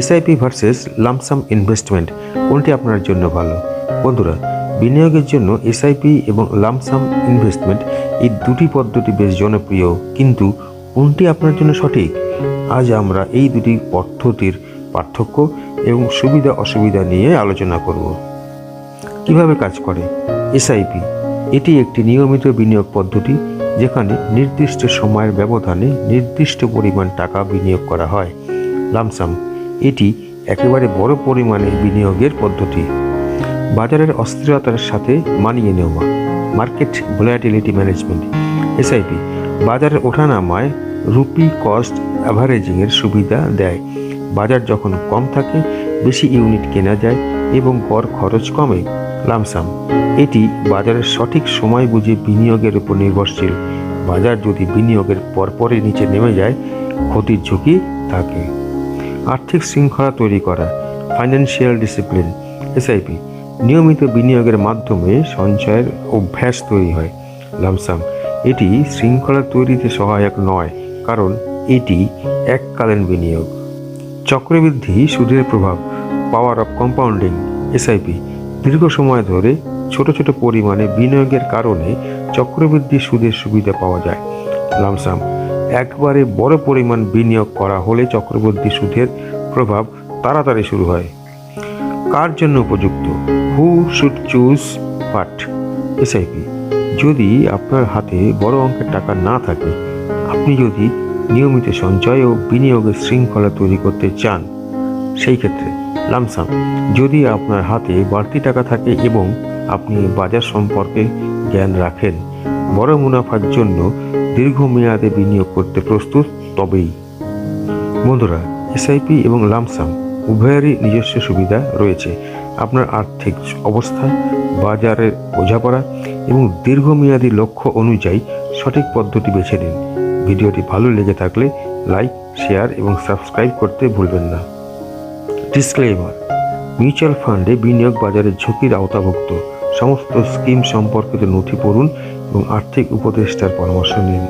SIP versus lump sum investment, কোনটি আপনার জন্য ভালো? বন্ধুরা, বিনিয়োগের জন্য এসআইপি এবং লামসাম ইনভেস্টমেন্ট এই দুটি পদ্ধতি বেশ জনপ্রিয়, কিন্তু কোনটি আপনার জন্য সঠিক? আজ আমরা এই দুটি পদ্ধতির পার্থক্য এবং সুবিধা অসুবিধা নিয়ে আলোচনা করব। কিভাবে কাজ করে এসআইপি? এটি একটি নিয়মিত বিনিয়োগ পদ্ধতি যেখানে নির্দিষ্ট সময়ের ব্যবধানে নির্দিষ্ট পরিমাণ টাকা বিনিয়োগ করা হয়। লামসাম এটি একেবারে বড় পরিমাণে বিনিয়োগের পদ্ধতি। বাজারের অস্থিরতার সাথে মানিয়ে নেওয়া, মার্কেট ভোলাটিলিটি ম্যানেজমেন্ট। এসআইপি বাজারের ওঠানামায় রুপি কস্ট অ্যাভারেজিংয়ের সুবিধা দেয়। বাজার যখন কম থাকে বেশি ইউনিট কেনা যায় এবং গড় খরচ কমে। লামসাম এটি বাজারের সঠিক সময় বুঝে বিনিয়োগের উপর নির্ভরশীল। বাজার যদি বিনিয়োগের পরপরই নিচে নেমে যায় ক্ষতির ঝুঁকি থাকে। আর্থিক শৃঙ্খলা তৈরি করা, ফাইন্যান্সিয়াল ডিসিপ্লিন। এসআইপি নিয়মিত বিনিয়োগের মাধ্যমে সঞ্চয়ের অভ্যাস তৈরি হয়। লামসাম এটি শৃঙ্খলা তৈরিতে সহায়ক নয়, কারণ এটি এককালীন বিনিয়োগ। চক্রবৃদ্ধি সুদের প্রভাব, পাওয়ার অফ কম্পাউন্ডিং। এসআইপি দীর্ঘ সময় ধরে ছোট ছোট পরিমাণে বিনিয়োগের কারণে চক্রবৃদ্ধি সুদের সুবিধা পাওয়া যায়। লামসাম একবারে বড় পরিমাণ বিনিয়োগ করা হলে চক্রবৃদ্ধি সুদের প্রভাব তাড়াতাড়ি শুরু হয়। কার জন্য উপযুক্ত? হু শুড চুজ পাট? এসআইপি যদি আপনার হাতে বড় অঙ্কের টাকা না থাকে, আপনি যদি নিয়মিত সঞ্চয় ও বিনিয়োগের শৃঙ্খলা তৈরি করতে চান, সেই ক্ষেত্রে লামসাম। যদি আপনার হাতে বাড়তি টাকা থাকে এবং আপনি বাজার সম্পর্কে জ্ঞান রাখেন, বড় মুনাফার জন্য দীর্ঘমেয়াদে বিনিয়োগ করতে প্রস্তুত, তবেই। বন্ধুরা, এসআইপি এবং লামসাম উভয়েরই নিজস্ব সুবিধা রয়েছে। আপনার আর্থিক অবস্থা, বাজারের বোঝাপড়া এবং দীর্ঘমেয়াদী লক্ষ্য অনুযায়ী সঠিক পদ্ধতি বেছে নিন। ভিডিওটি ভালো লেগে থাকলে লাইক, শেয়ার এবং সাবস্ক্রাইব করতে ভুলবেন না। ডিসক্লেইমার: মিউচুয়াল ফান্ডে বিনিয়োগ বাজারের ঝুঁকির আওতাভুক্ত। সমস্ত স্কিম সম্পর্কিত নথি পড়ুন এবং আর্থিক উপদেষ্টার পরামর্শ নিন।